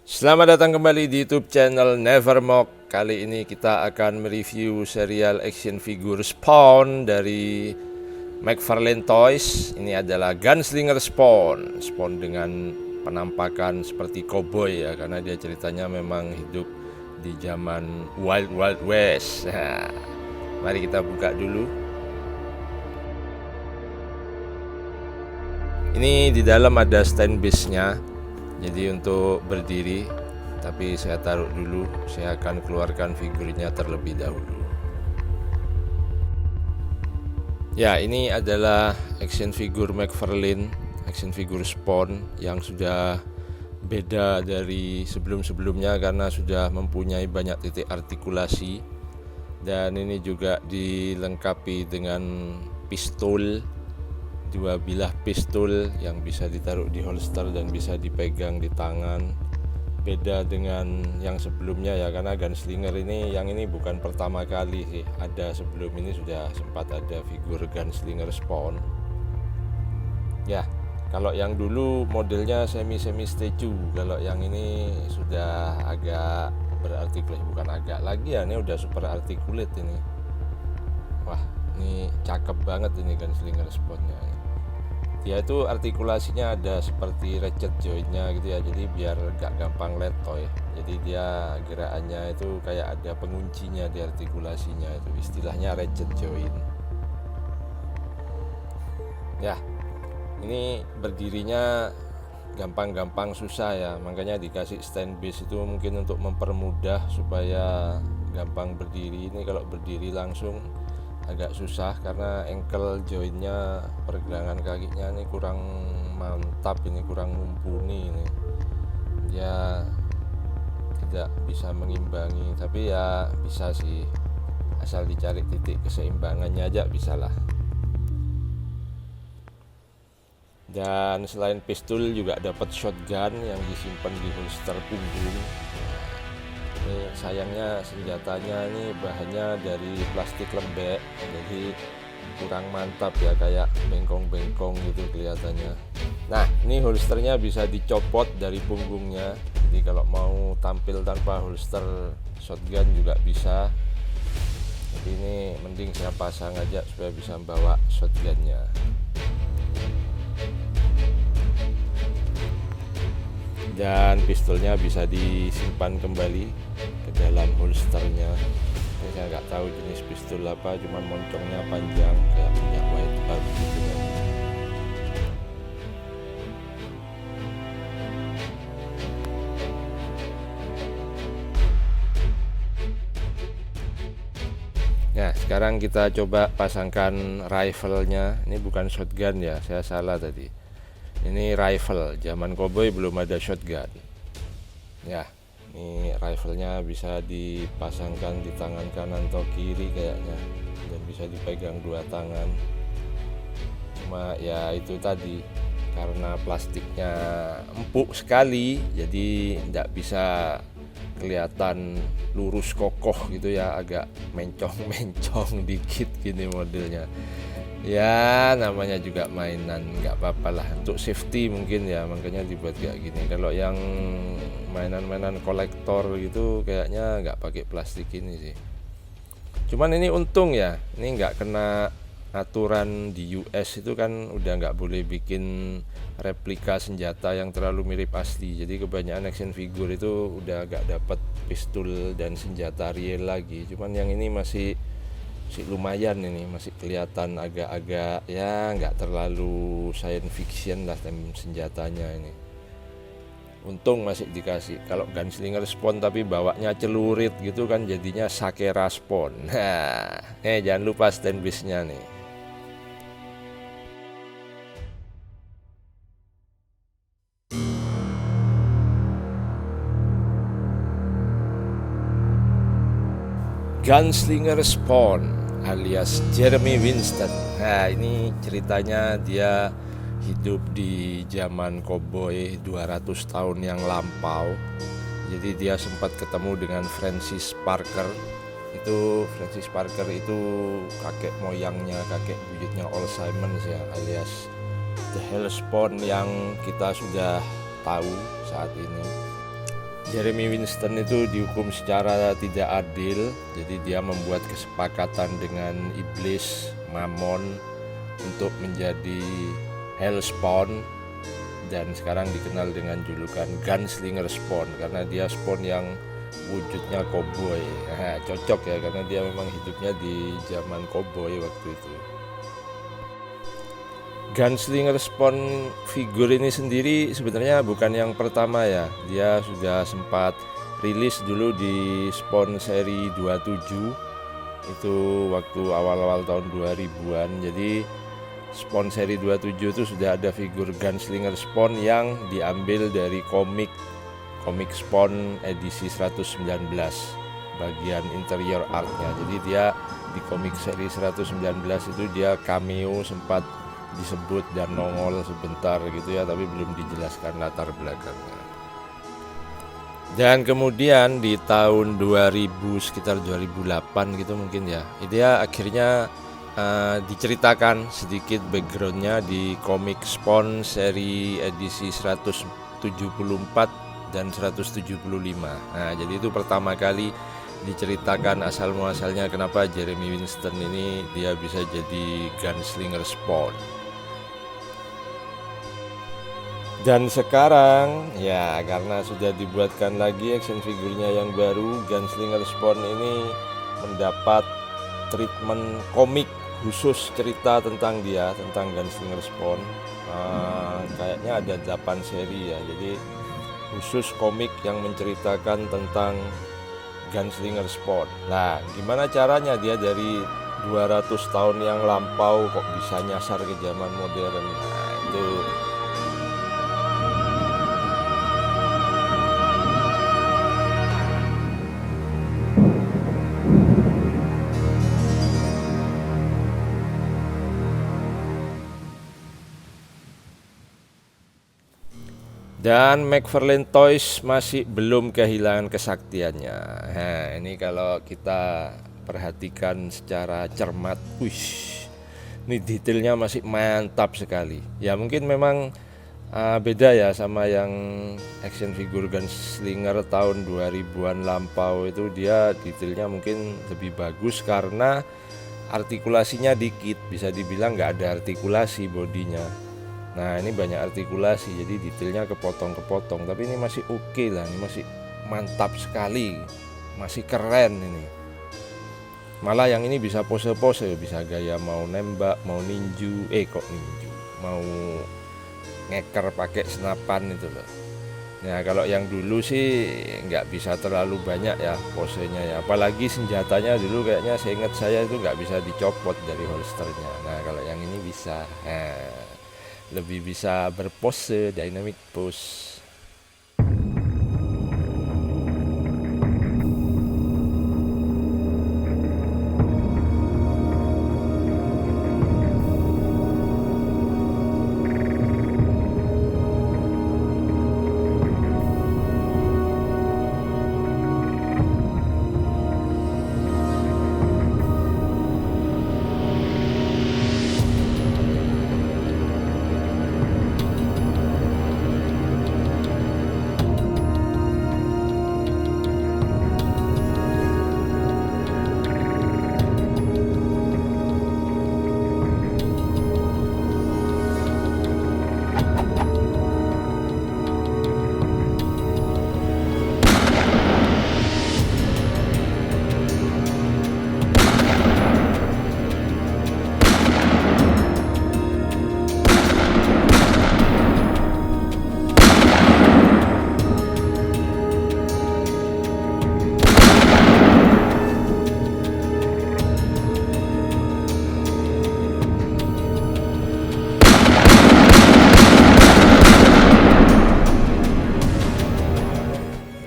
Selamat datang kembali di YouTube channel Nevermock. Kali ini kita akan mereview serial action figure Spawn dari McFarlane Toys. Ini adalah Gunslinger Spawn. Spawn dengan penampakan seperti cowboy ya, karena dia ceritanya memang hidup di zaman Wild Wild West. Nah, mari kita buka dulu. Ini di dalam ada stand base-nya. Jadi untuk berdiri, tapi saya taruh dulu. Saya akan keluarkan figurnya terlebih dahulu. Ya, ini adalah action figure McFarlane, action figure Spawn yang sudah beda dari sebelum-sebelumnya karena sudah mempunyai banyak titik artikulasi. Dan ini juga dilengkapi dengan pistol, dua bilah pistol yang bisa ditaruh di holster dan bisa dipegang di tangan. Beda dengan yang sebelumnya ya, karena Gunslinger ini yang ini bukan pertama kali sih, ada sebelum ini sudah sempat ada figur Gunslinger Spawn ya. Kalau yang dulu modelnya semi statue, kalau yang ini sudah agak berartikulasi, bukan agak lagi ya, ini udah super articulate ini. Wah, ini cakep banget ini Gunslinger Spawnnya. Dia itu artikulasinya ada seperti ratchet jointnya gitu ya, jadi biar gak gampang letoy. Jadi dia gerakannya itu kayak ada penguncinya di artikulasinya, itu istilahnya ratchet joint ya. Ini berdirinya gampang-gampang susah ya, makanya dikasih stand base itu mungkin untuk mempermudah supaya gampang berdiri. Ini kalau berdiri langsung agak susah karena ankle jointnya, pergelangan kakinya ini kurang mantap, ini kurang mumpuni ini. Dia tidak bisa mengimbangi, tapi ya bisa sih, asal dicari titik keseimbangannya aja bisalah. Dan selain pistol juga dapat shotgun yang disimpan di holster punggung. Ini sayangnya senjatanya ini bahannya dari plastik lembek, jadi kurang mantap ya, kayak bengkong-bengkong gitu kelihatannya. Nah, ini holsternya bisa dicopot dari punggungnya, jadi kalau mau tampil tanpa holster shotgun juga bisa. Jadi ini mending saya pasang aja supaya bisa bawa shotgunnya. Dan pistolnya bisa disimpan kembali ke dalam holsternya. Ini saya nggak tahu jenis pistol apa, cuma moncongnya panjang kayak punya White Barb gitu kan. Nah, sekarang kita coba pasangkan rifle-nya. Ini bukan shotgun ya, saya salah tadi. Ini rifle, zaman cowboy belum ada shotgun ya. Ini rifle-nya bisa dipasangkan di tangan kanan atau kiri kayaknya, dan bisa dipegang dua tangan. Cuma ya itu tadi, karena plastiknya empuk sekali, jadi tidak bisa kelihatan lurus kokoh gitu ya, agak mencong-mencong dikit gini modelnya. Ya namanya juga mainan, nggak apa-apa lah, untuk safety mungkin ya, makanya dibuat kayak gini. Kalau yang mainan-mainan kolektor gitu kayaknya nggak pakai plastik ini sih. Cuman ini untung ya, ini nggak kena aturan di US itu kan, udah nggak boleh bikin replika senjata yang terlalu mirip asli. Jadi kebanyakan action figure itu udah nggak dapat pistol dan senjata real lagi. Cuman yang ini masih lumayan, ini masih kelihatan agak-agak ya, nggak terlalu science fiction lah senjatanya ini. Untung masih dikasih. Kalau Gunslinger Spawn tapi bawanya celurit gitu kan, jadinya Sakera Spawn. Nah, jangan lupa stand base-nya nih. Gunslinger Spawn alias Jeremy Winston. Nah, ini ceritanya dia hidup di zaman cowboy 200 tahun yang lampau. Jadi dia sempat ketemu dengan Francis Parker. Francis Parker itu kakek moyangnya, kakek buyutnya Old Simons ya, alias The Hellspawn yang kita sudah tahu saat ini. Jeremy Winston itu dihukum secara tidak adil, jadi dia membuat kesepakatan dengan iblis Mammon untuk menjadi Hellspawn, dan sekarang dikenal dengan julukan Gunslinger Spawn karena dia spawn yang wujudnya koboi. Nah, cocok ya karena dia memang hidupnya di zaman koboi waktu itu. Gunslinger Spawn figur ini sendiri sebenarnya bukan yang pertama ya. Dia sudah sempat rilis dulu di Spawn seri 27 itu waktu awal-awal tahun 2000-an. Jadi Spawn seri 27 itu sudah ada figur Gunslinger Spawn yang diambil dari komik Spawn edisi 119 bagian interior artnya. Jadi dia di komik seri 119 itu dia cameo, sempat disebut dan nongol sebentar gitu ya, tapi belum dijelaskan latar belakangnya. Dan kemudian di tahun 2000 sekitar 2008 gitu mungkin ya, dia akhirnya diceritakan sedikit backgroundnya di komik Spawn seri edisi 174 dan 175. Nah, jadi itu pertama kali diceritakan asal muasalnya kenapa Jeremy Winston ini dia bisa jadi Gunslinger Spawn. Dan sekarang ya karena sudah dibuatkan lagi action figurnya yang baru, Gunslinger Spawn ini mendapat treatment komik khusus, cerita tentang dia, tentang Gunslinger Spawn. Kayaknya ada 8 seri ya, jadi khusus komik yang menceritakan tentang Gunslinger Spawn. Nah, gimana caranya dia dari 200 tahun yang lampau kok bisa nyasar ke zaman modern? Nah, itu dan McFarlane Toys masih belum kehilangan kesaktiannya. Nah, ini kalau kita perhatikan secara cermat, ini detailnya masih mantap sekali. Ya mungkin memang beda ya sama yang action figure Gunslinger tahun 2000-an lampau itu, dia detailnya mungkin lebih bagus karena artikulasinya dikit, bisa dibilang nggak ada artikulasi bodinya. Nah, ini banyak artikulasi, jadi detailnya kepotong-kepotong. Tapi ini masih oke lah, ini masih mantap sekali, masih keren ini. Malah yang ini bisa pose-pose, bisa gaya mau nembak, mau ninju, mau ngeker pakai senapan itu loh. Nah, kalau yang dulu sih nggak bisa terlalu banyak ya posenya ya. Apalagi senjatanya dulu kayaknya seingat saya itu nggak bisa dicopot dari holsternya. Nah, kalau yang ini bisa. Lebih bisa berpose, dynamic pose.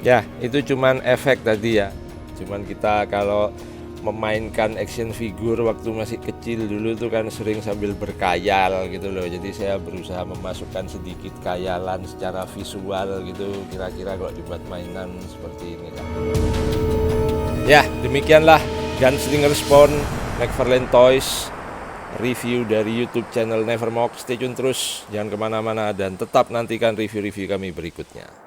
Ya, itu cuman efek tadi ya. Cuman kita kalau memainkan action figure waktu masih kecil dulu tuh kan sering sambil berkhayal gitu loh. Jadi saya berusaha memasukkan sedikit khayalan secara visual gitu, kira-kira kalau dibuat mainan seperti ini lah. Ya, demikianlah Gunslinger Spawn McFarlane Toys review dari YouTube channel Nevermog. Stay tune terus, jangan kemana-mana dan tetap nantikan review-review kami berikutnya.